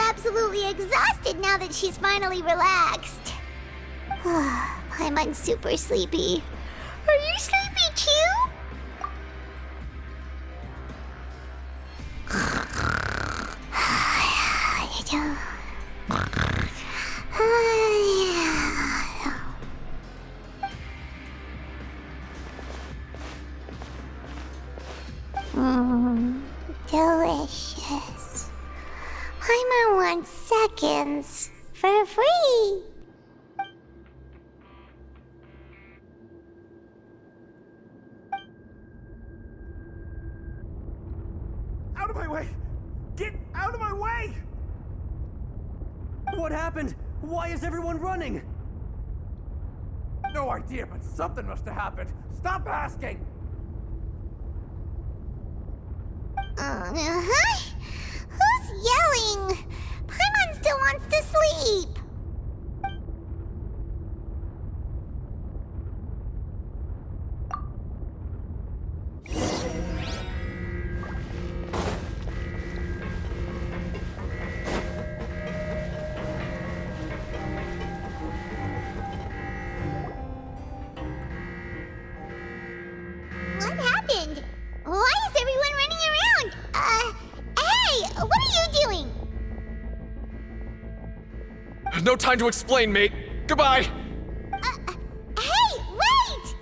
absolutely exhausted now that she's finally relaxed. I'm super sleepy. Are you sleepy too? Delicious. I'm on 1 seconds for free. Out of my way! Get out of my way! What happened? Why is everyone running? No idea, but something must have happened. Stop asking! Who's yelling? Paimon still wants to sleep. What happened? Why is everyone running around? Hey, what are you doing? No time to explain, mate. Goodbye. Hey, wait!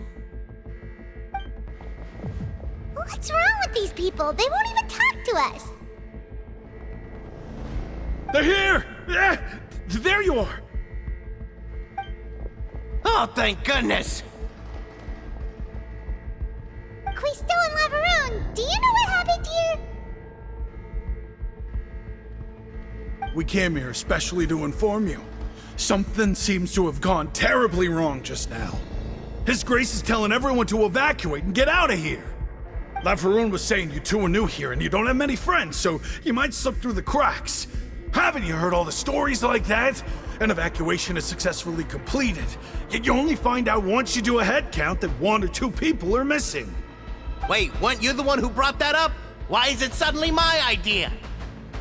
What's wrong with these people? They won't even talk to us. They're here! There you are! Oh, thank goodness! Quisto and Lavaroon, do you know what happened here? We came here especially to inform you. Something seems to have gone terribly wrong just now. His Grace is telling everyone to evacuate and get out of here. Lavaroon was saying you two are new here and you don't have many friends, so you might slip through the cracks. Haven't you heard all the stories like that? An evacuation is successfully completed, yet you only find out once you do a head count that 1 or 2 people are missing. Wait, weren't you the one who brought that up? Why is it suddenly my idea?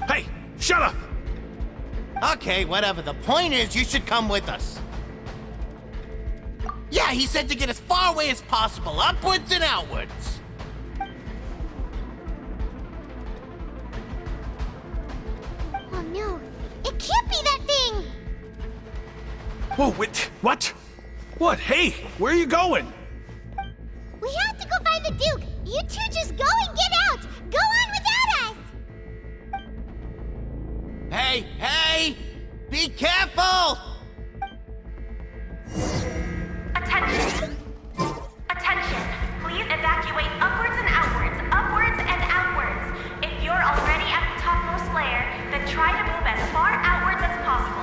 Hey, shut up! Okay, whatever. The point is, you should come with us. Yeah, he said to get as far away as possible, upwards and outwards. Oh no, it can't be that thing! Whoa, wait, what? What? Hey, where are you going? We have to go find the Duke! You two just go and get out! Go on without us! Hey! Be careful! Attention! Please evacuate upwards and outwards, upwards and outwards. If you're already at the topmost layer, then try to move as far outwards as possible.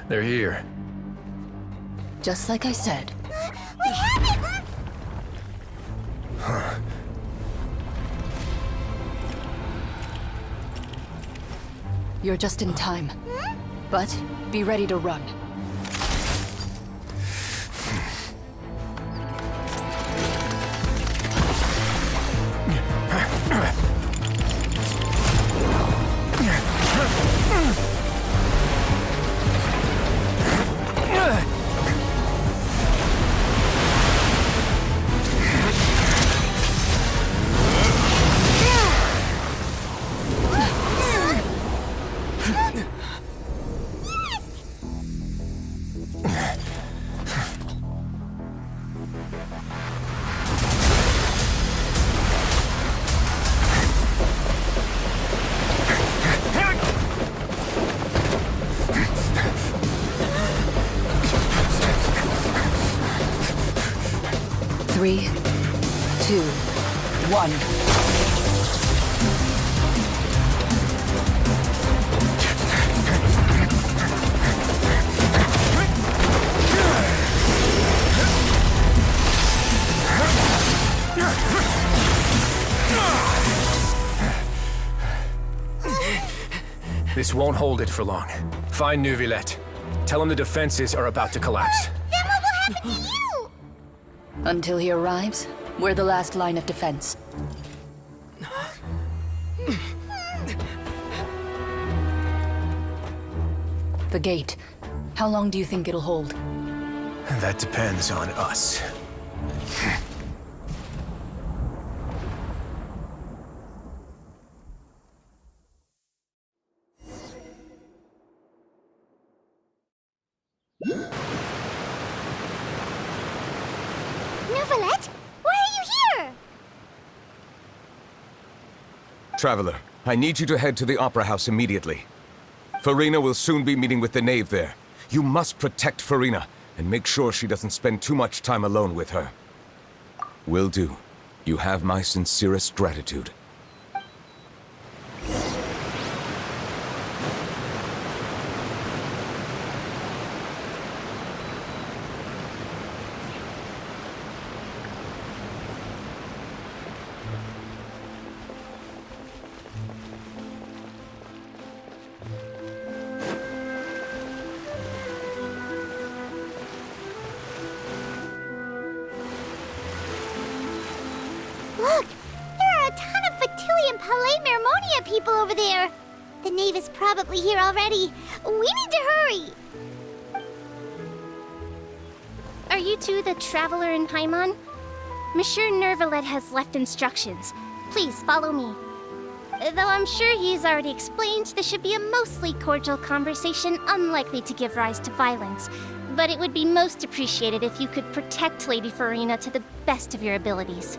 They're here. Just like I said. What happened? You're just in time. But be ready to run. Three, 2, 1. This won't hold it for long. Find Neuvillette. Tell him the defenses are about to collapse. Then what will happen to you? Until he arrives, we're the last line of defense. The gate. How long do you think it'll hold? That depends on us. Neuvillette? Why are you here? Traveler, I need you to head to the Opera House immediately. Farina will soon be meeting with the knave there. You must protect Farina, and make sure she doesn't spend too much time alone with her. Will do. You have my sincerest gratitude. Look! There are a ton of Fatili Palais Mermonia people over there! The knave is probably here already. We need to hurry! Are you two the traveler in Paimon? Monsieur Neuvillette has left instructions. Please follow me. Though I'm sure he's already explained, this should be a mostly cordial conversation, unlikely to give rise to violence. But it would be most appreciated if you could protect Lady Farina to the best of your abilities.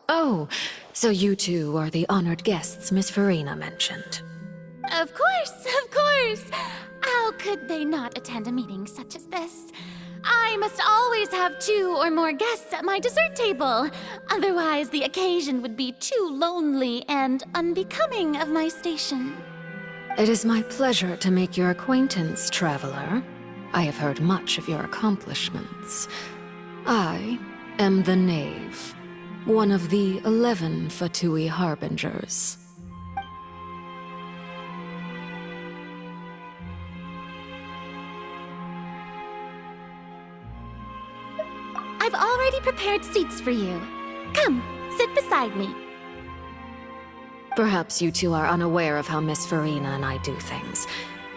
Oh, so you two are the honored guests Miss Farina mentioned. Of course, of course! How could they not attend a meeting such as this? I must always have 2 or more guests at my dessert table. Otherwise, the occasion would be too lonely and unbecoming of my station. It is my pleasure to make your acquaintance, traveler. I have heard much of your accomplishments. I am the knave, one of the 11 Fatui Harbingers. I've already prepared seats for you. Come, sit beside me. Perhaps you two are unaware of how Miss Farina and I do things.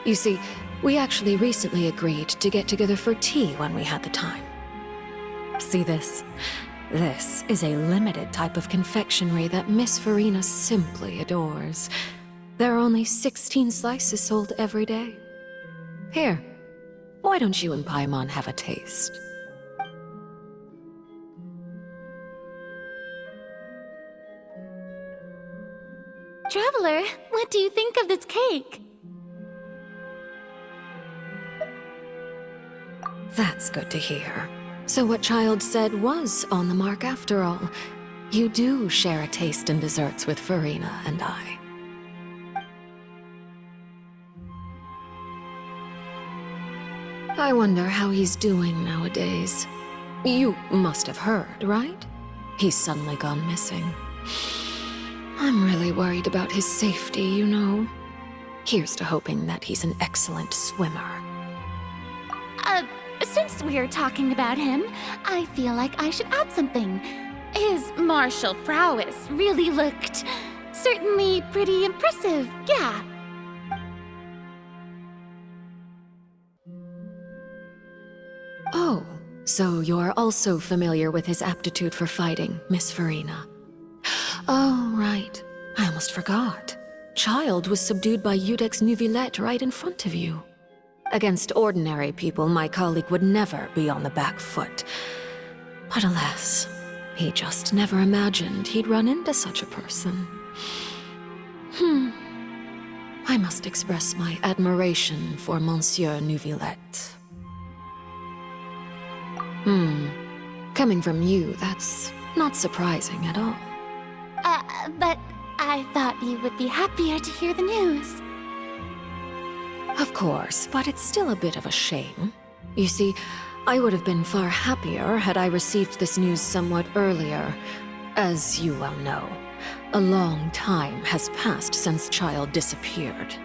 You see, we actually recently agreed to get together for tea when we had the time. See this? This is a limited type of confectionery that Miss Farina simply adores. There are only 16 slices sold every day. Here, why don't you and Paimon have a taste? Traveler, what do you think of this cake? That's good to hear. So what Child said was on the mark after all. You do share a taste in desserts with Farina and I. I wonder how he's doing nowadays. You must have heard, right? He's suddenly gone missing. I'm really worried about his safety, you know. Here's to hoping that he's an excellent swimmer. Since we're talking about him, I feel like I should add something. His martial prowess really looked certainly pretty impressive, yeah. Oh, so you're also familiar with his aptitude for fighting, Miss Farina. Oh, right. I almost forgot. Child was subdued by Iudex Neuvillette right in front of you. Against ordinary people, my colleague would never be on the back foot. But alas, he just never imagined he'd run into such a person. I must express my admiration for Monsieur Neuvillette. Coming from you, that's not surprising at all. But I thought you would be happier to hear the news. Of course, but it's still a bit of a shame. You see, I would have been far happier had I received this news somewhat earlier. As you well know, a long time has passed since Child disappeared.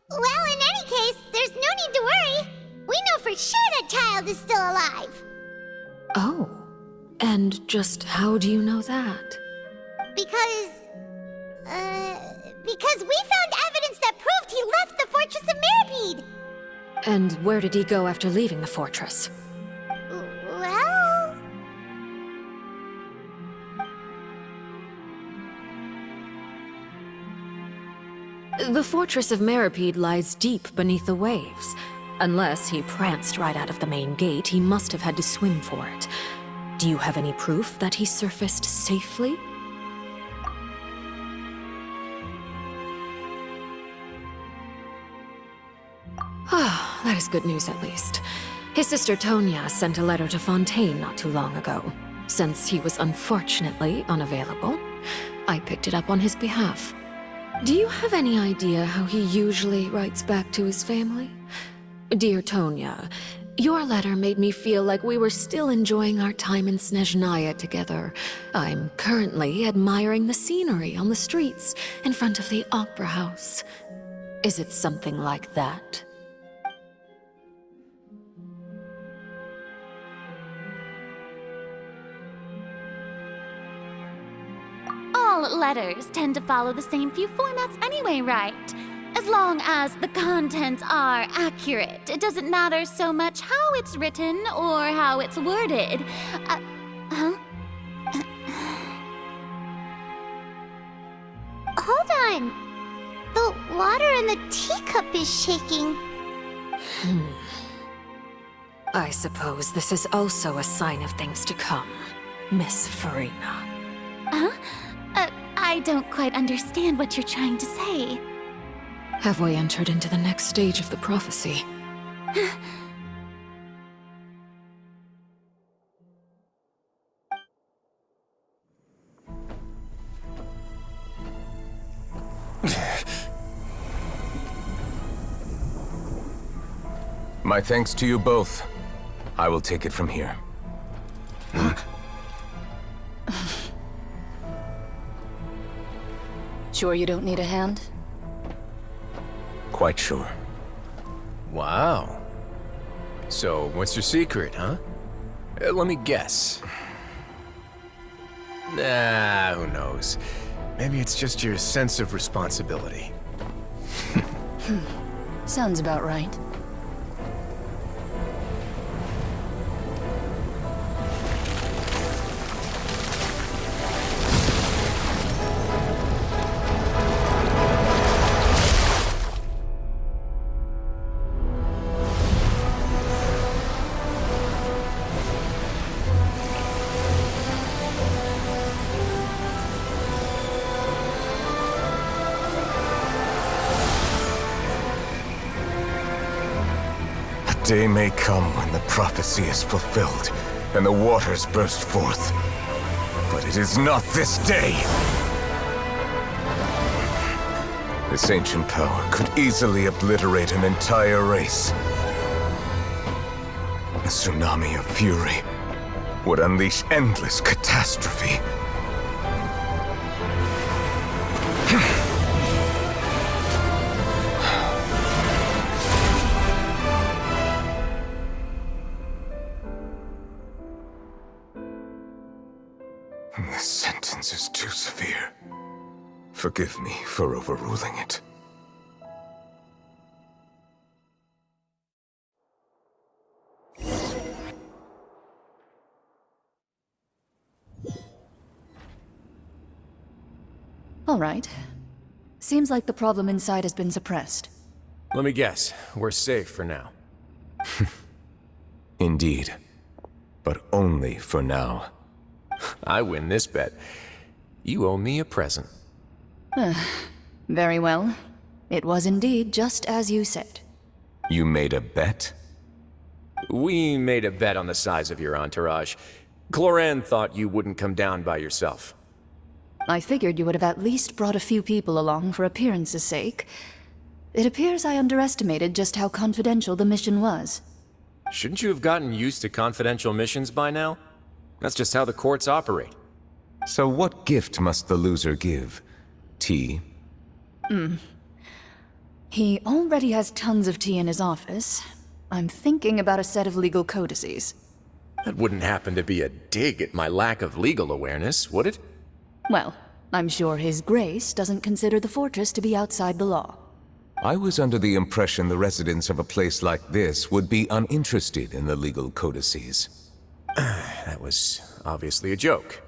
Well, in any case, there's no need to worry. We know for sure that Child is still alive. Oh, and just how do you know that? Because we found evidence that proved he left the Fortress of Mirapede. And where did he go after leaving the fortress? Well... The Fortress of Mirapede lies deep beneath the waves. Unless he pranced right out of the main gate, he must have had to swim for it. Do you have any proof that he surfaced safely? Ah, that is good news at least. His sister Tonya sent a letter to Fontaine not too long ago. Since he was unfortunately unavailable, I picked it up on his behalf. Do you have any idea how he usually writes back to his family? Dear Tonya, your letter made me feel like we were still enjoying our time in Snezhnaya together. I'm currently admiring the scenery on the streets in front of the Opera House. Is it something like that? All letters tend to follow the same few formats anyway, right? As long as the contents are accurate, it doesn't matter so much how it's written or how it's worded. Hold on. The water in the teacup is shaking. I suppose this is also a sign of things to come, Miss Farina. I don't quite understand what you're trying to say. Have we entered into the next stage of the prophecy? My thanks to you both. I will take it from here. Sure you don't need a hand? Quite sure. Wow. So, what's your secret, huh? Let me guess. Nah, who knows? Maybe it's just your sense of responsibility. Sounds about right. Day may come when the prophecy is fulfilled, and the waters burst forth. But it is not this day! This ancient power could easily obliterate an entire race. A tsunami of fury would unleash endless catastrophe. This sentence is too severe. Forgive me for overruling it. All right. Seems like the problem inside has been suppressed. Let me guess. We're safe for now. Indeed. But only for now. I win this bet. You owe me a present. Very well. It was indeed just as you said. You made a bet? We made a bet on the size of your entourage. Cloran thought you wouldn't come down by yourself. I figured you would have at least brought a few people along for appearance's sake. It appears I underestimated just how confidential the mission was. Shouldn't you have gotten used to confidential missions by now? That's just how the courts operate. So what gift must the loser give? Tea? He already has tons of tea in his office. I'm thinking about a set of legal codices. That wouldn't happen to be a dig at my lack of legal awareness, would it? Well, I'm sure His Grace doesn't consider the fortress to be outside the law. I was under the impression the residents of a place like this would be uninterested in the legal codices. That was obviously a joke.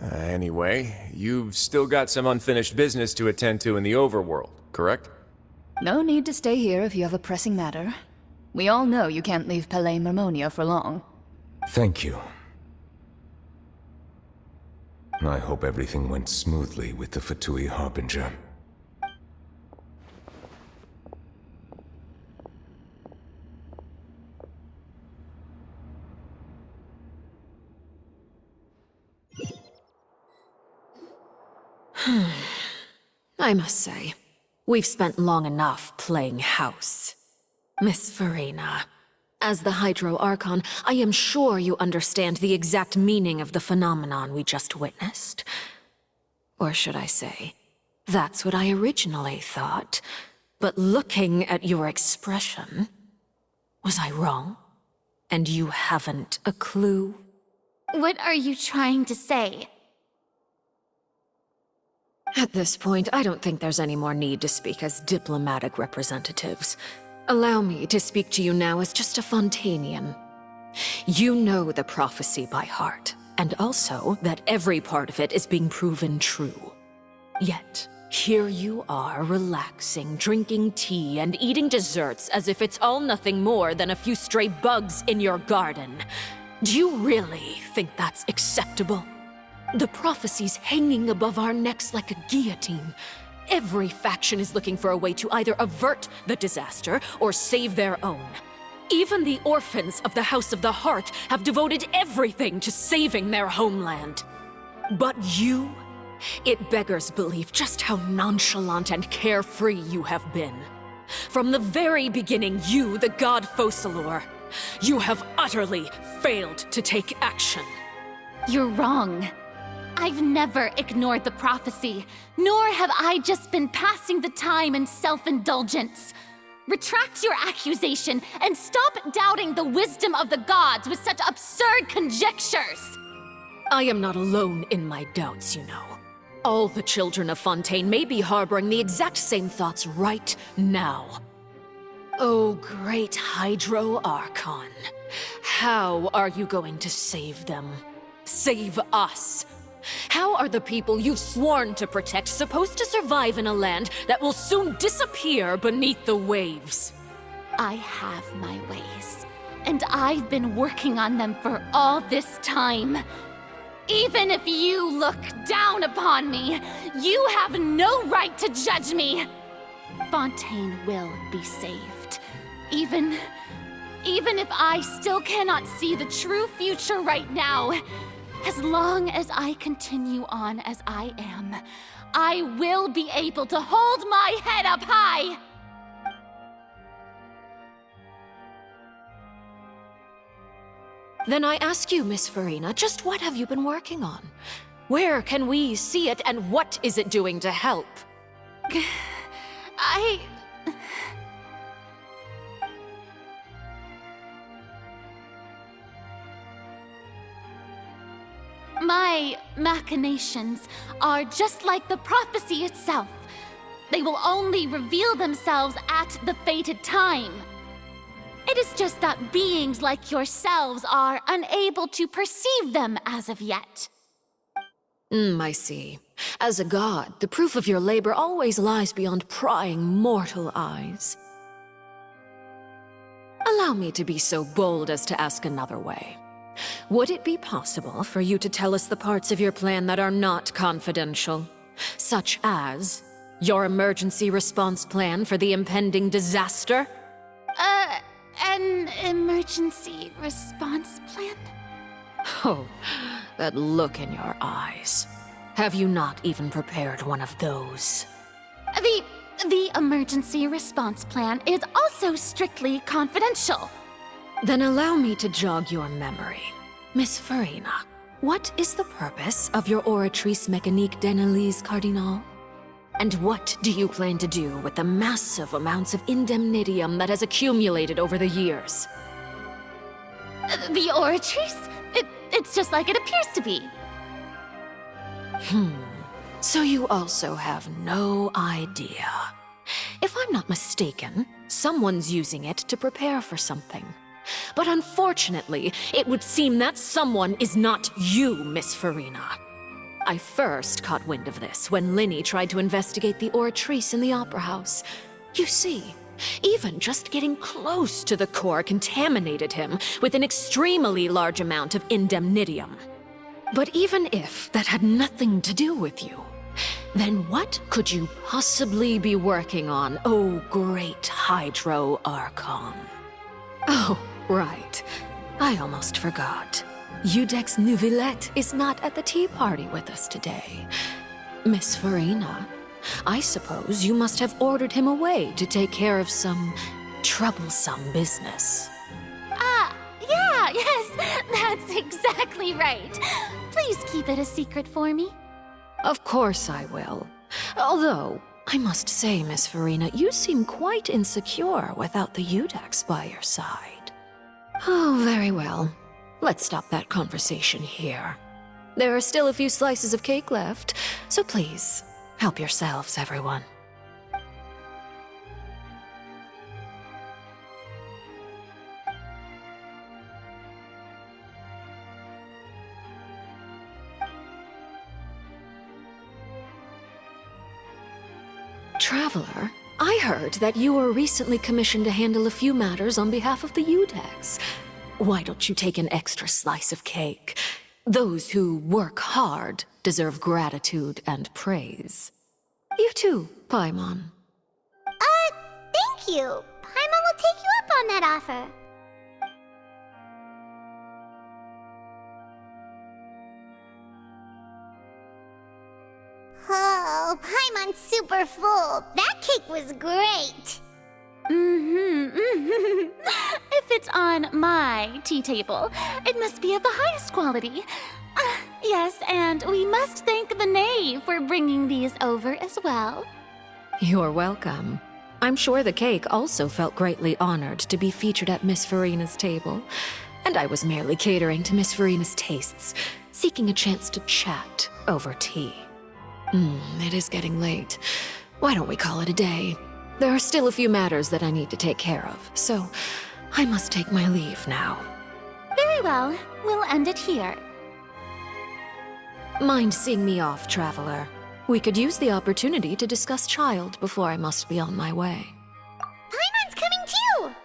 Anyway, you've still got some unfinished business to attend to in the overworld, correct? No need to stay here if you have a pressing matter. We all know you can't leave Palais Marmonia for long. Thank you. I hope everything went smoothly with the Fatui Harbinger. I must say, we've spent long enough playing house. Miss Farina, as the Hydro Archon, I am sure you understand the exact meaning of the phenomenon we just witnessed. Or should I say, that's what I originally thought. But looking at your expression, was I wrong? And you haven't a clue? What are you trying to say? At this point, I don't think there's any more need to speak as diplomatic representatives. Allow me to speak to you now as just a Fontanian. You know the prophecy by heart, and also that every part of it is being proven true. Yet, here you are relaxing, drinking tea, and eating desserts as if it's all nothing more than a few stray bugs in your garden. Do you really think that's acceptable? The prophecy's hanging above our necks like a guillotine. Every faction is looking for a way to either avert the disaster or save their own. Even the orphans of the House of the Heart have devoted everything to saving their homeland. But you? It beggars belief just how nonchalant and carefree you have been. From the very beginning, you, the god Focalor, you have utterly failed to take action. You're wrong. I've never ignored the prophecy, nor have I just been passing the time in self-indulgence. Retract your accusation and stop doubting the wisdom of the gods with such absurd conjectures! I am not alone in my doubts, you know. All the children of Fontaine may be harboring the exact same thoughts right now. Oh, great Hydro Archon. How are you going to save them? Save us? How are the people you've sworn to protect supposed to survive in a land that will soon disappear beneath the waves? I have my ways, and I've been working on them for all this time. Even if you look down upon me, you have no right to judge me. Fontaine will be saved. Even if I still cannot see the true future right now, as long as I continue on as I am, I will be able to hold my head up high! Then I ask you, Miss Farina, just what have you been working on? Where can we see it, and what is it doing to help? My machinations are just like the prophecy itself. They will only reveal themselves at the fated time. It is just that beings like yourselves are unable to perceive them as of yet. I see. As a god, the proof of your labor always lies beyond prying mortal eyes. Allow me to be so bold as to ask another way. Would it be possible for you to tell us the parts of your plan that are not confidential? Such as Your emergency response plan for the impending disaster? An emergency response plan? Oh, that look in your eyes. Have you not even prepared one of those? The emergency response plan is also strictly confidential. Then allow me to jog your memory. Miss Farina, what is the purpose of your Oratrice Mécanique d'Analyse Cardinal? And what do you plan to do with the massive amounts of indemnitium that has accumulated over the years? The Oratrice? It's just like it appears to be. So you also have no idea. If I'm not mistaken, someone's using it to prepare for something. But unfortunately, it would seem that someone is not you, Miss Farina. I first caught wind of this when Linny tried to investigate the Oratrice in the Opera House. You see, even just getting close to the core contaminated him with an extremely large amount of indemnitium. But even if that had nothing to do with you, then what could you possibly be working on, oh great Hydro Archon? Oh, right. I almost forgot. Udex Nouvillette is not at the tea party with us today. Miss Farina, I suppose you must have ordered him away to take care of some troublesome business. Yes, that's exactly right. Please keep it a secret for me. Of course I will. Although, I must say, Miss Farina, you seem quite insecure without the Udex by your side. Oh, very well. Let's stop that conversation here. There are still a few slices of cake left, so please, help yourselves, everyone. Traveler, I heard that you were recently commissioned to handle a few matters on behalf of the Udex. Why don't you take an extra slice of cake? Those who work hard deserve gratitude and praise. You too, Paimon. Thank you. Paimon will take you up on that offer. Oh, Paimon's super full. That cake was great. If it's on my tea table, it must be of the highest quality. Yes, and we must thank the knave for bringing these over as well. You're welcome. I'm sure the cake also felt greatly honored to be featured at Miss Farina's table. And I was merely catering to Miss Farina's tastes, seeking a chance to chat over tea. It is getting late. Why don't we call it a day? There are still a few matters that I need to take care of, so I must take my leave now. Very well. We'll end it here. Mind seeing me off, Traveler? We could use the opportunity to discuss Child before I must be on my way. Paimon's coming too!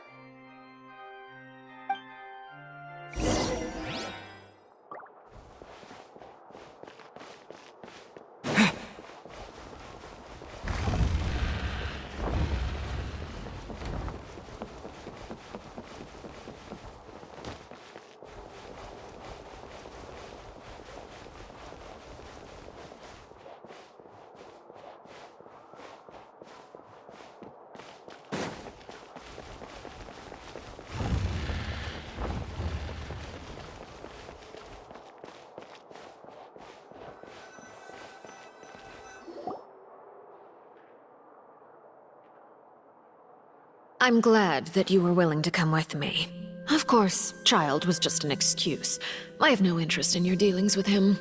I'm glad that you were willing to come with me. Of course, Child was just an excuse. I have no interest in your dealings with him.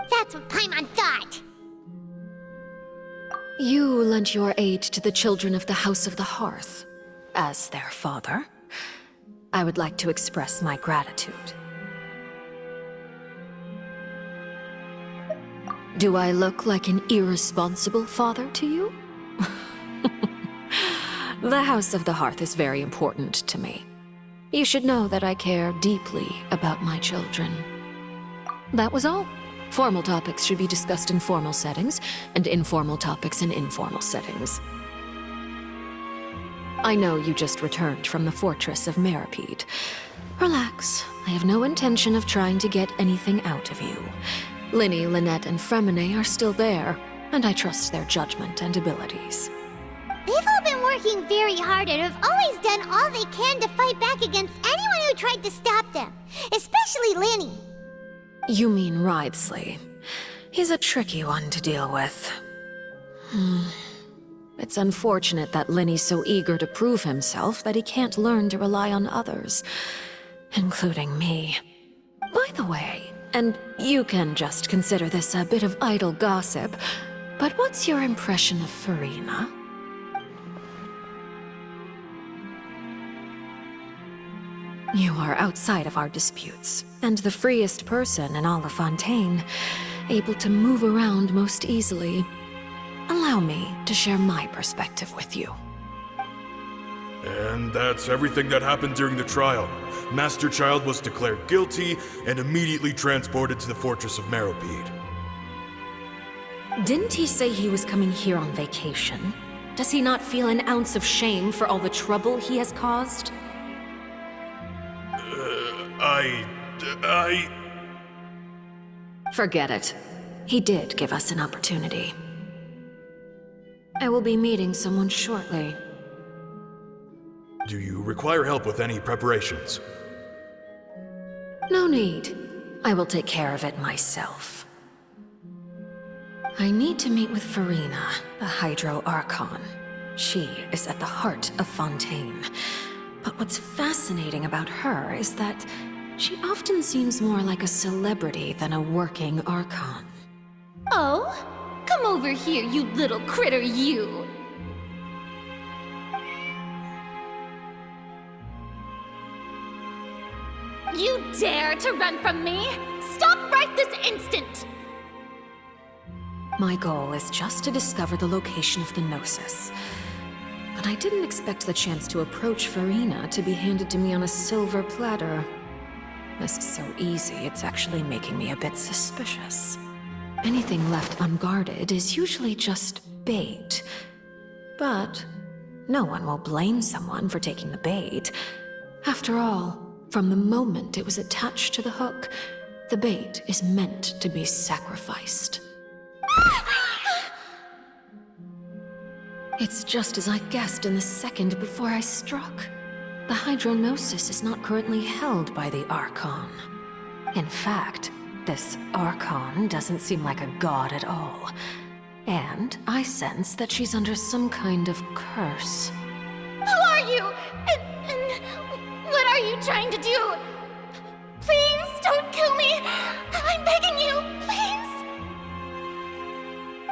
That's what Paimon thought. You lent your aid to the children of the House of the Hearth. As their father, I would like to express my gratitude. Do I look like an irresponsible father to you? The House of the Hearth is very important to me. You should know that I care deeply about my children. That was all. Formal topics should be discussed in formal settings, and informal topics in informal settings. I know you just returned from the fortress of Meripede. Relax. I have no intention of trying to get anything out of you. Linny, Lynette, and Fremine are still there, and I trust their judgment and abilities. They've all been working very hard and have always done all they can to fight back against anyone who tried to stop them, especially Linny. You mean Wriothesley. He's a tricky one to deal with. It's unfortunate that Linny's so eager to prove himself that he can't learn to rely on others, including me. By the way, and you can just consider this a bit of idle gossip, but what's your impression of Furina? You are outside of our disputes, and the freest person in all of Fontaine, able to move around most easily. Allow me to share my perspective with you. And that's everything that happened during the trial. Master Child was declared guilty and immediately transported to the Fortress of Meripede. Didn't he say he was coming here on vacation? Does he not feel an ounce of shame for all the trouble he has caused? Forget it. He did give us an opportunity. I will be meeting someone shortly. Do you require help with any preparations? No need. I will take care of it myself. I need to meet with Furina, the Hydro Archon. She is at the heart of Fontaine. But what's fascinating about her is that she often seems more like a celebrity than a working Archon. Oh? Come over here, you little critter, you! You dare to run from me? Stop right this instant! My goal is just to discover the location of the Gnosis. But I didn't expect the chance to approach Furina to be handed to me on a silver platter. This is so easy, it's actually making me a bit suspicious. Anything left unguarded is usually just bait. But no one will blame someone for taking the bait. After all, from the moment it was attached to the hook, the bait is meant to be sacrificed. It's just as I guessed in the second before I struck. The Hydronosis is not currently held by the Archon. In fact, this Archon doesn't seem like a god at all. And I sense that she's under some kind of curse. Who are you? And what are you trying to do? Please don't kill me! I'm begging you, please!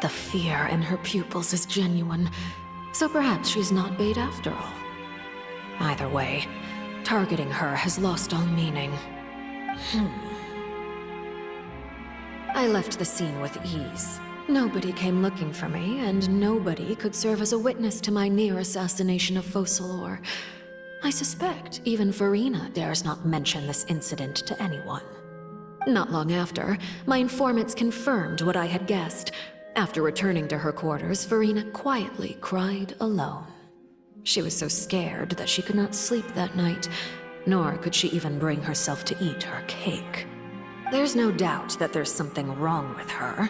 The fear in her pupils is genuine, so perhaps she's not bait after all. Either way, targeting her has lost all meaning. I left the scene with ease. Nobody came looking for me, and nobody could serve as a witness to my near assassination of Focalor. I suspect even Furina dares not mention this incident to anyone. Not long after, my informants confirmed what I had guessed. After returning to her quarters, Furina quietly cried alone. She was so scared that she could not sleep that night, nor could she even bring herself to eat her cake. There's no doubt that there's something wrong with her.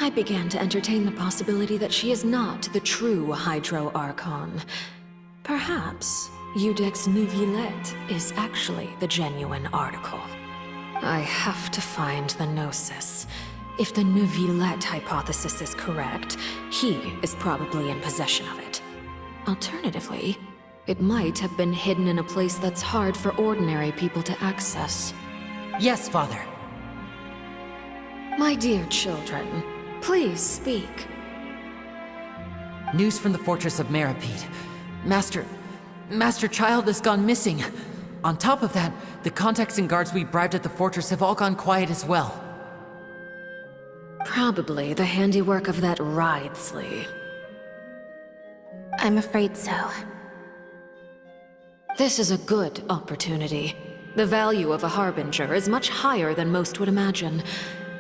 I began to entertain the possibility that she is not the true Hydro Archon. Perhaps Eudex Neuvillette is actually the genuine article. I have to find the Gnosis. If the Neuvillette hypothesis is correct, he is probably in possession of it. Alternatively, it might have been hidden in a place that's hard for ordinary people to access. Yes, Father. My dear children, please speak. News from the Fortress of Meripede. Master Child has gone missing. On top of that, the contacts and guards we bribed at the fortress have all gone quiet as well. Probably the handiwork of that Wriothesley. I'm afraid so. This is a good opportunity. The value of a Harbinger is much higher than most would imagine.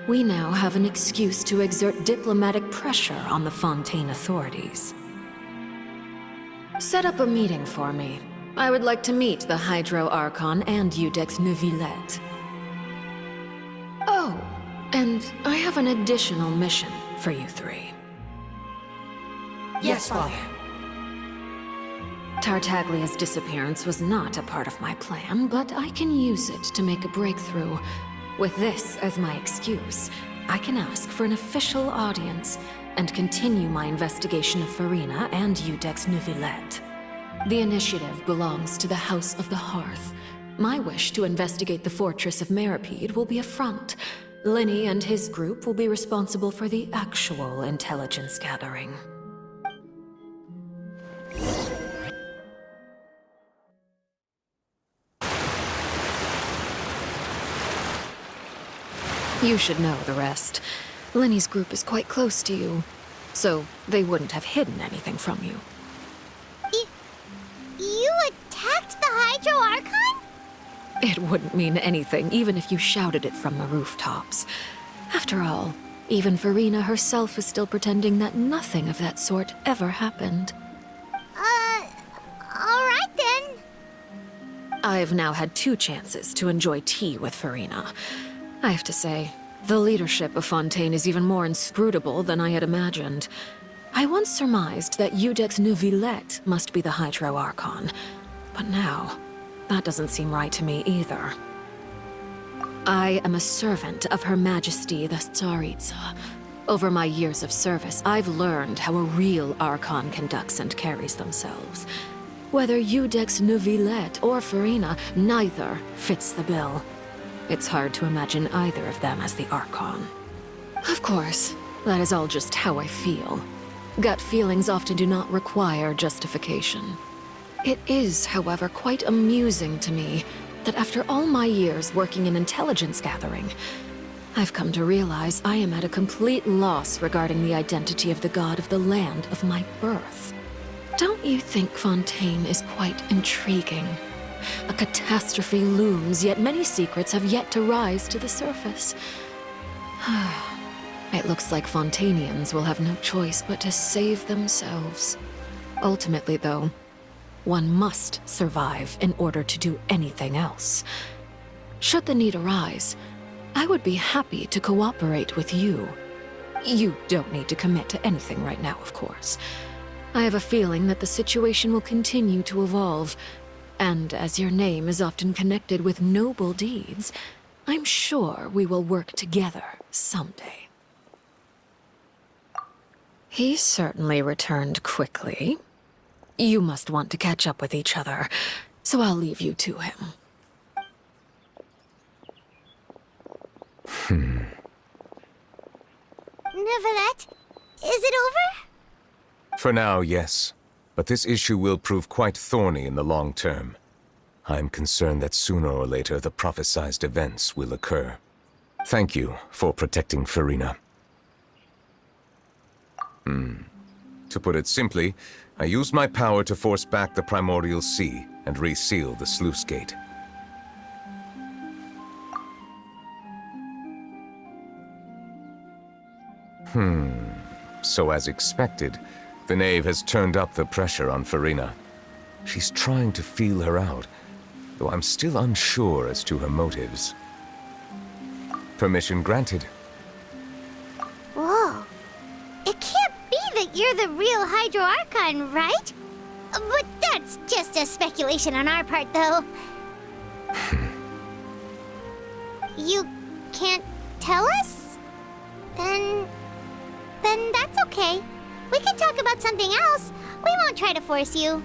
we now have an excuse to exert diplomatic pressure on the Fontaine authorities. Set up a meeting for me. I would like to meet the Hydro Archon and Iudex Neuvillette. Oh, and I have an additional mission for you three. Yes, Father. Tartaglia's disappearance was not a part of my plan, but I can use it to make a breakthrough. With this as my excuse, I can ask for an official audience and continue my investigation of Farina and Iudex Neuvillette. The initiative belongs to the House of the Hearth. My wish to investigate the Fortress of Meripede will be a front. Linny and his group will be responsible for the actual intelligence gathering. You should know the rest. Linny's group is quite close to you, so they wouldn't have hidden anything from you. You attacked the Hydro Archon? It wouldn't mean anything, even if you shouted it from the rooftops. After all, even Farina herself is still pretending that nothing of that sort ever happened. Alright then. I've now had 2 chances to enjoy tea with Farina. I have to say, the leadership of Fontaine is even more inscrutable than I had imagined. I once surmised that Iudex Neuvillette must be the Hydro Archon, but now, that doesn't seem right to me either. I am a servant of Her Majesty the Tsaritsa. Over my years of service, I've learned how a real Archon conducts and carries themselves. Whether Iudex Neuvillette or Farina, neither fits the bill. It's hard to imagine either of them as the Archon. Of course, that is all just how I feel. Gut feelings often do not require justification. It is, however, quite amusing to me that after all my years working in intelligence gathering, I've come to realize I am at a complete loss regarding the identity of the god of the land of my birth. Don't you think Fontaine is quite intriguing? A catastrophe looms, yet many secrets have yet to rise to the surface. It looks like Fontainians will have no choice but to save themselves. Ultimately, though, one must survive in order to do anything else. Should the need arise, I would be happy to cooperate with you. You don't need to commit to anything right now, of course. I have a feeling that the situation will continue to evolve, and as your name is often connected with noble deeds, I'm sure we will work together someday. He certainly returned quickly. You must want to catch up with each other, so I'll leave you to him. Neuvillette, is it over? For now, yes. But this issue will prove quite thorny in the long term. I'm concerned that sooner or later the prophesized events will occur. Thank you for protecting Farina. To put it simply, I used my power to force back the Primordial Sea and reseal the sluice gate. So as expected, the knave has turned up the pressure on Farina. She's trying to feel her out, though I'm still unsure as to her motives. Permission granted. Whoa. It can't be that you're the real Hydro Archon, right? But that's just a speculation on our part, though. You can't tell us? Then that's okay. We can talk about something else. We won't try to force you.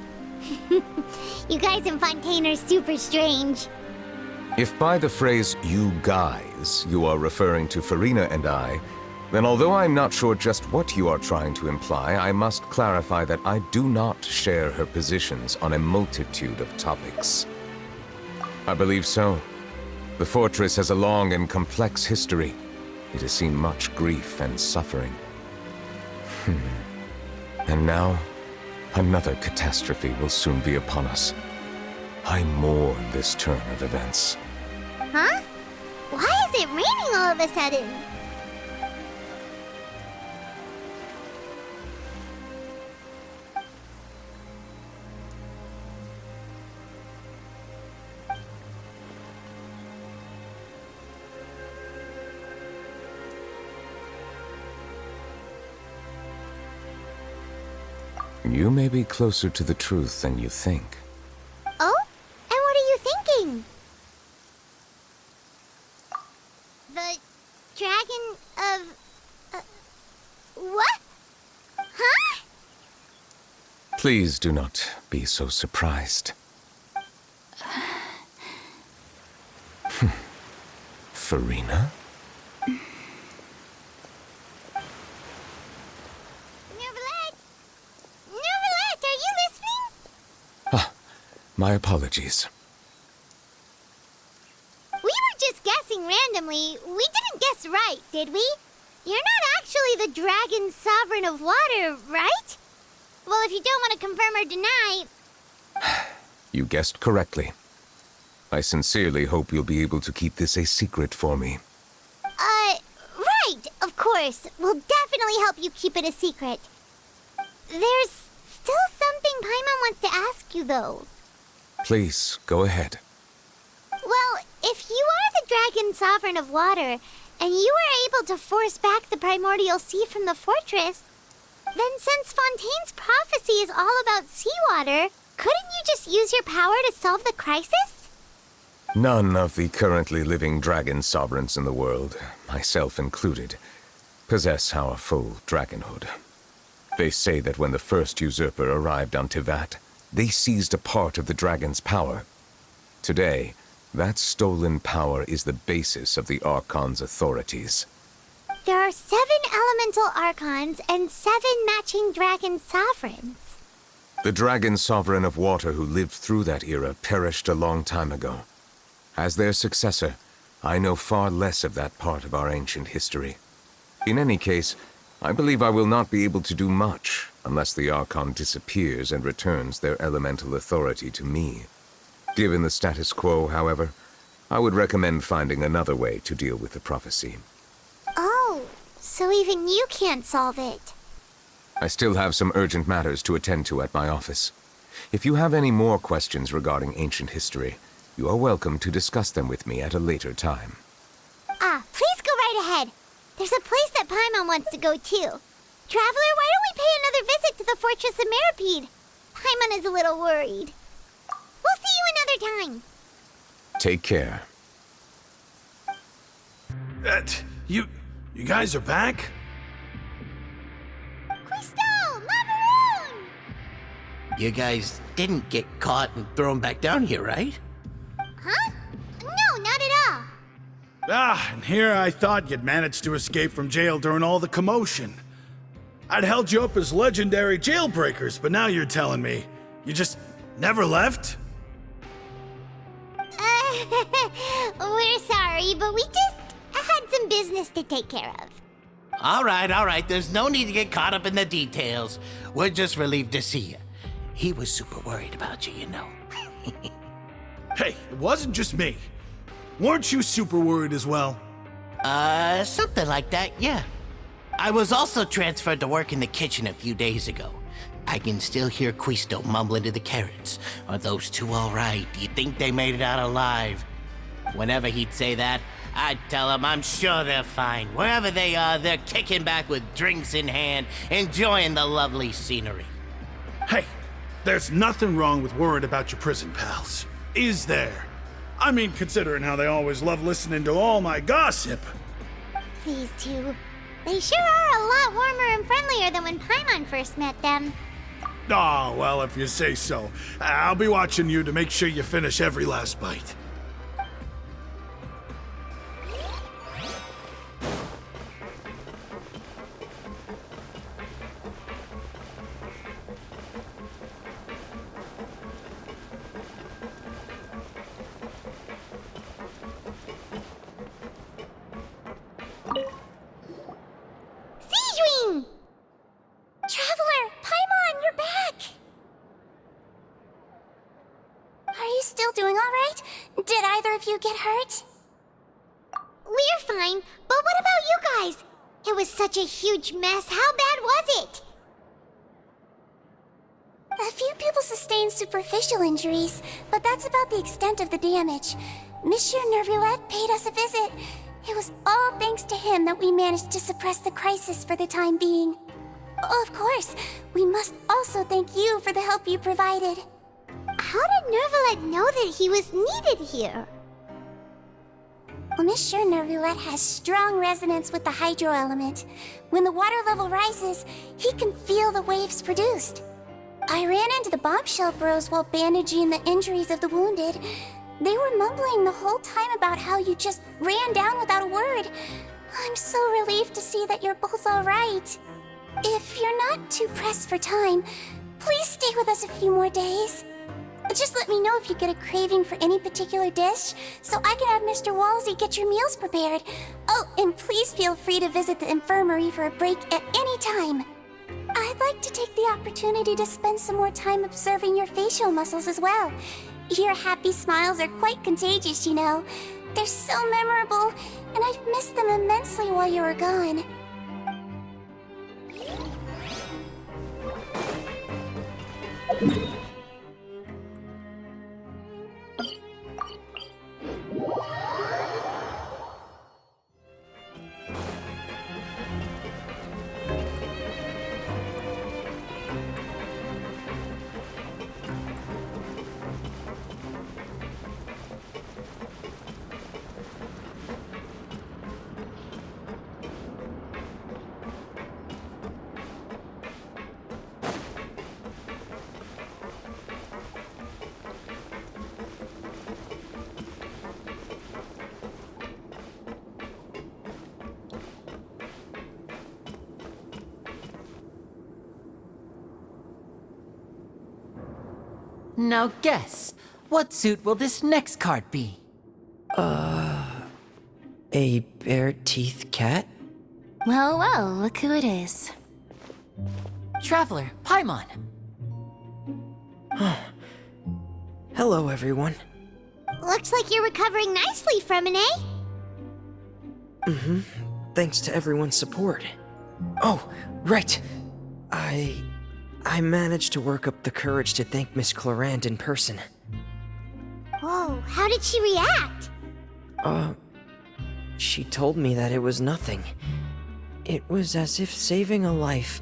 You guys in Fontaine are super strange. If by the phrase, "you guys," you are referring to Farina and I, then although I'm not sure just what you are trying to imply, I must clarify that I do not share her positions on a multitude of topics. I believe so. The fortress has a long and complex history. It has seen much grief and suffering. And now, another catastrophe will soon be upon us. I mourn this turn of events. Huh? Why is it raining all of a sudden? You may be closer to the truth than you think. Oh? And what are you thinking? The dragon of... what? Huh? Please do not be so surprised. Farina? Nervalette, are you listening? My apologies. We were just guessing randomly. We didn't guess right, did we? You're not actually the dragon sovereign of water, right? Well, if you don't want to confirm or deny... You guessed correctly. I sincerely hope you'll be able to keep this a secret for me. Right, of course. We'll definitely help you keep it a secret. There's still something Paimon wants to ask you, though. Please, go ahead. Well, if you are the dragon sovereign of water, and you were able to force back the primordial sea from the fortress, then since Fontaine's prophecy is all about seawater, couldn't you just use your power to solve the crisis? None of the currently living dragon sovereigns in the world, myself included, possess our full dragonhood. They say that when the first usurper arrived on Tivat, they seized a part of the dragon's power. Today, that stolen power is the basis of the Archon's authorities. There are 7 elemental archons and 7 matching dragon sovereigns. The dragon sovereign of water who lived through that era perished a long time ago. As their successor, I know far less of that part of our ancient history. In any case, I believe I will not be able to do much unless the Archon disappears and returns their elemental authority to me. Given the status quo, however, I would recommend finding another way to deal with the prophecy. Oh, so even you can't solve it. I still have some urgent matters to attend to at my office. If you have any more questions regarding ancient history, you are welcome to discuss them with me at a later time. Please go right ahead. There's a place that Paimon wants to go too. Traveler, why don't we pay another visit to the Fortress of Meripede? Paimon is a little worried. We'll see you another time. Take care. You guys are back? Crystal! Macaroon! You guys didn't get caught and thrown back down here, right? Huh? No, not at all. And here I thought you'd managed to escape from jail during all the commotion. I'd held you up as legendary jailbreakers, but now you're telling me you just never left? We're sorry, but we just had some business to take care of. All right. There's no need to get caught up in the details. We're just relieved to see you. He was super worried about you, you know. Hey, it wasn't just me. Weren't you super worried as well? Something like that, yeah. I was also transferred to work in the kitchen a few days ago. I can still hear Quisto mumbling to the carrots. Are those two all right? Do you think they made it out alive? Whenever he'd say that, I'd tell him I'm sure they're fine. Wherever they are, they're kicking back with drinks in hand, enjoying the lovely scenery. Hey, there's nothing wrong with worrying about your prison pals, is there? I mean, considering how they always love listening to all my gossip. These two. They sure are a lot warmer and friendlier than when Paimon first met them. Oh, well, if you say so. I'll be watching you to make sure you finish every last bite. Traveler! Paimon, you're back! Are you still doing alright? Did either of you get hurt? We're fine, but what about you guys? It was such a huge mess. How bad was it? A few people sustained superficial injuries, but that's about the extent of the damage. Monsieur Nervalette paid us a visit. It was all thanks to him that we managed to suppress the crisis for the time being. Of course. We must also thank you for the help you provided. How did Nervalet know that he was needed here? Well, Monsieur Nervalet has strong resonance with the hydro element. When the water level rises, he can feel the waves produced. I ran into the bombshell bros while bandaging the injuries of the wounded. They were mumbling the whole time about how you just ran down without a word. I'm so relieved to see that you're both alright. If you're not too pressed for time, please stay with us a few more days. Just let me know if you get a craving for any particular dish, so I can have Mr. Walsey get your meals prepared. Oh, and please feel free to visit the infirmary for a break at any time. I'd like to take the opportunity to spend some more time observing your facial muscles as well. Your happy smiles are quite contagious, you know. They're so memorable, and I've missed them immensely while you were gone. Now guess, what suit will this next card be? A bare-teeth cat? Well, well, look who it is. Traveler, Paimon. Hello, everyone. Looks like you're recovering nicely from it, eh? Thanks to everyone's support. Oh, right. I managed to work up the courage to thank Miss Clorand in person. Whoa, how did she react? She told me that it was nothing. It was as if saving a life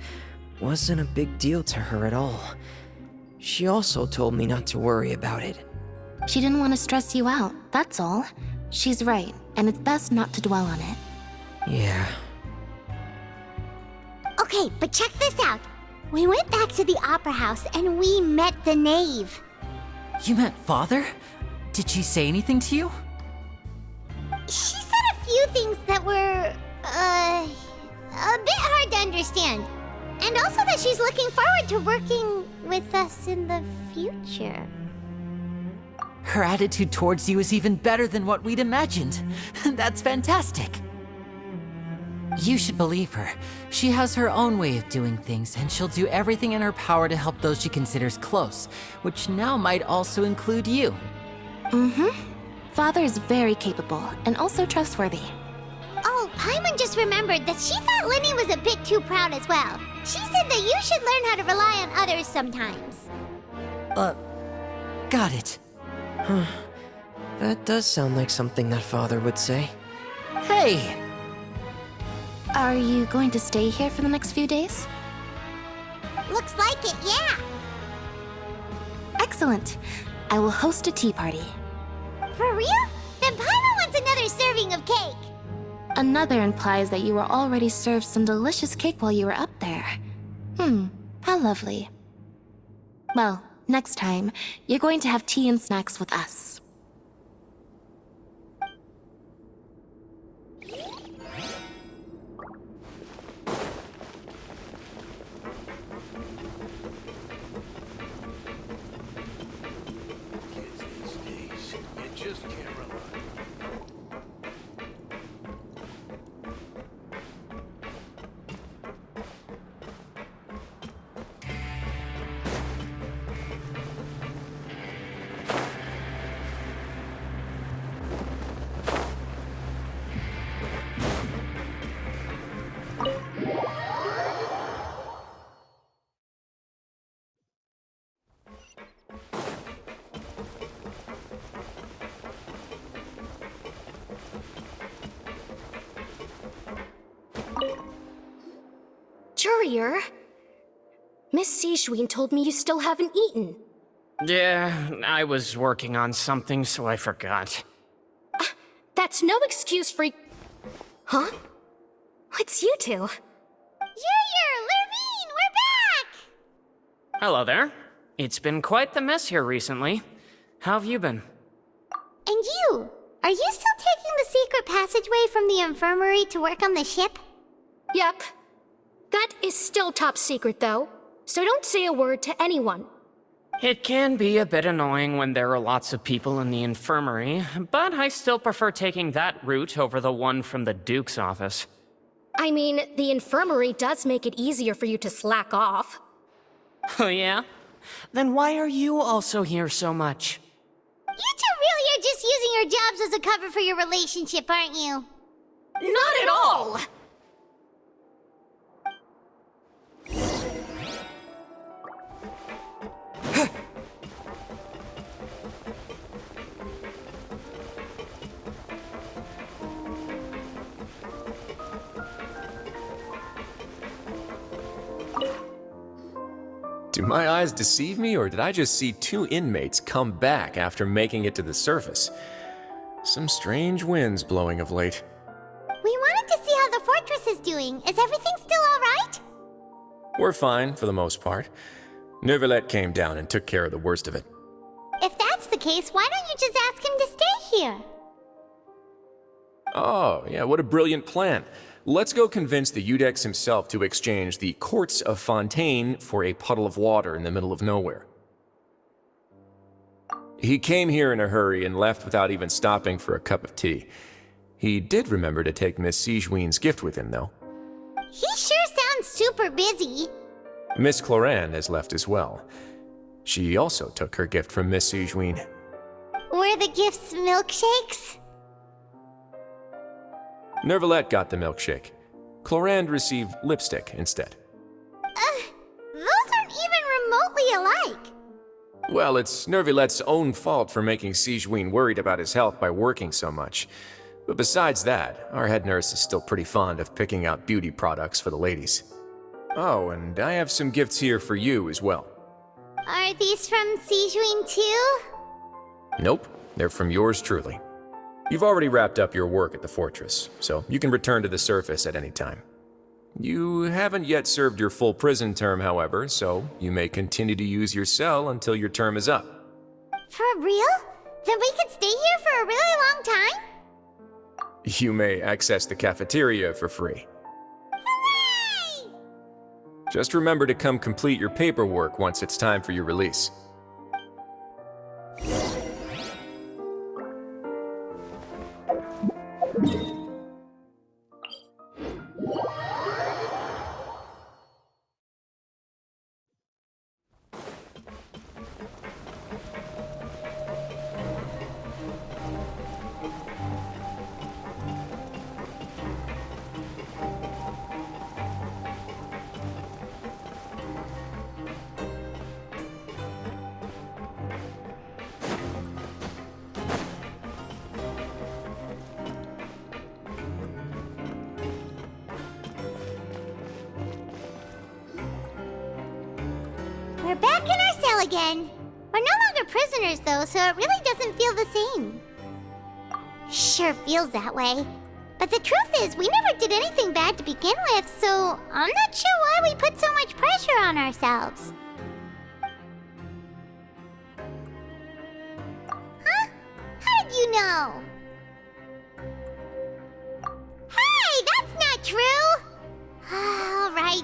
wasn't a big deal to her at all. She also told me not to worry about it. She didn't want to stress you out, that's all. She's right, and it's best not to dwell on it. Yeah. Okay, but check this out. We went back to the opera house and we met the knave. You met Father? Did she say anything to you? She said a few things that were, a bit hard to understand. And also that she's looking forward to working with us in the future. Her attitude towards you is even better than what we'd imagined. That's fantastic. You should believe her. She has her own way of doing things, and she'll do everything in her power to help those she considers close, which now might also include you. Father is very capable, and also trustworthy. Oh, Paimon just remembered that she thought Linny was a bit too proud as well. She said that you should learn how to rely on others sometimes. Got it. That does sound like something that Father would say. Hey! Are you going to stay here for the next few days? Looks like it, yeah. Excellent. I will host a tea party. For real? Then Paimon wants another serving of cake. Another implies that you were already served some delicious cake while you were up there. How lovely. Well, next time, you're going to have tea and snacks with us. Courier, Miss Sijun told me you still haven't eaten. Yeah, I was working on something, so I forgot. That's no excuse for... Huh? It's you two. Lurvine, we're back! Hello there. It's been quite the mess here recently. How have you been? And you? Are you still taking the secret passageway from the infirmary to work on the ship? Yep. That is still top secret, though. So don't say a word to anyone. It can be a bit annoying when there are lots of people in the infirmary, but I still prefer taking that route over the one from the Duke's office. I mean, the infirmary does make it easier for you to slack off. Oh yeah? Then why are you also here so much? You two really are just using your jobs as a cover for your relationship, aren't you? Not at all! Do my eyes deceive me, or did I just see two inmates come back after making it to the surface? Some strange winds blowing of late. We wanted to see how the fortress is doing. Is everything still alright? We're fine, for the most part. Neuvillette came down and took care of the worst of it. If that's the case, why don't you just ask him to stay here? Oh, yeah, what a brilliant plan. Let's go convince the Eudex himself to exchange the Courts of Fontaine for a puddle of water in the middle of nowhere. He came here in a hurry and left without even stopping for a cup of tea. He did remember to take Miss Sijun's gift with him, though. He sure sounds super busy. Miss Cloran has left as well. She also took her gift from Miss Sijun. Were the gifts milkshakes? Neuvillette got the milkshake. Cloran received lipstick instead. Those aren't even remotely alike. Well, it's Neuvillette's own fault for making Sijun worried about his health by working so much. But besides that, our head nurse is still pretty fond of picking out beauty products for the ladies. Oh, and I have some gifts here for you as well. Are these from Sijun too? Nope, they're from yours truly. You've already wrapped up your work at the fortress, so you can return to the surface at any time. You haven't yet served your full prison term, however, so you may continue to use your cell until your term is up. For real? Then we could stay here for a really long time? You may access the cafeteria for free. Hooray! Just remember to come complete your paperwork once it's time for your release. We're back in our cell again. We're no longer prisoners, though, so it really doesn't feel the same. Sure feels that way. But the truth is, we never did anything bad to begin with, so I'm not sure why we put so much pressure on ourselves. Huh? How did you know? Hey, that's not true! All right.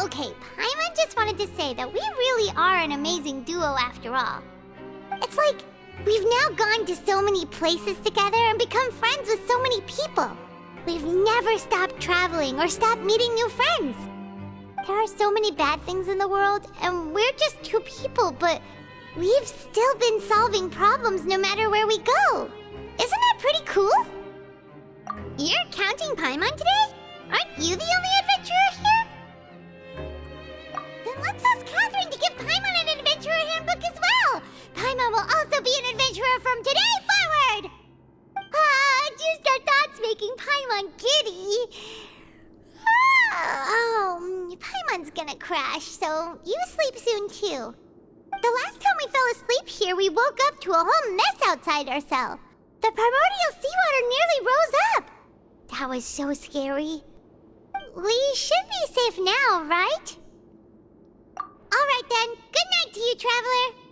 Okay, Paimon just wanted to say that we really are an amazing duo after all. It's like we've now gone to so many places together and become friends with so many people. We've never stopped traveling or stopped meeting new friends. There are so many bad things in the world, and we're just two people, but we've still been solving problems no matter where we go. Isn't that pretty cool? You're counting Paimon today? Aren't you the only adventurer here? Then let's ask Catherine to give Paimon an adventurer handbook as well. Paimon will also be an adventurer from today forward. Just our thoughts making Paimon giddy. Oh, Paimon one's gonna crash, so you sleep soon too. The last time we fell asleep here, we woke up to a whole mess outside our cell. The primordial seawater nearly rose up. That was so scary. We should be safe now, right? Alright then, good night to you, Traveler.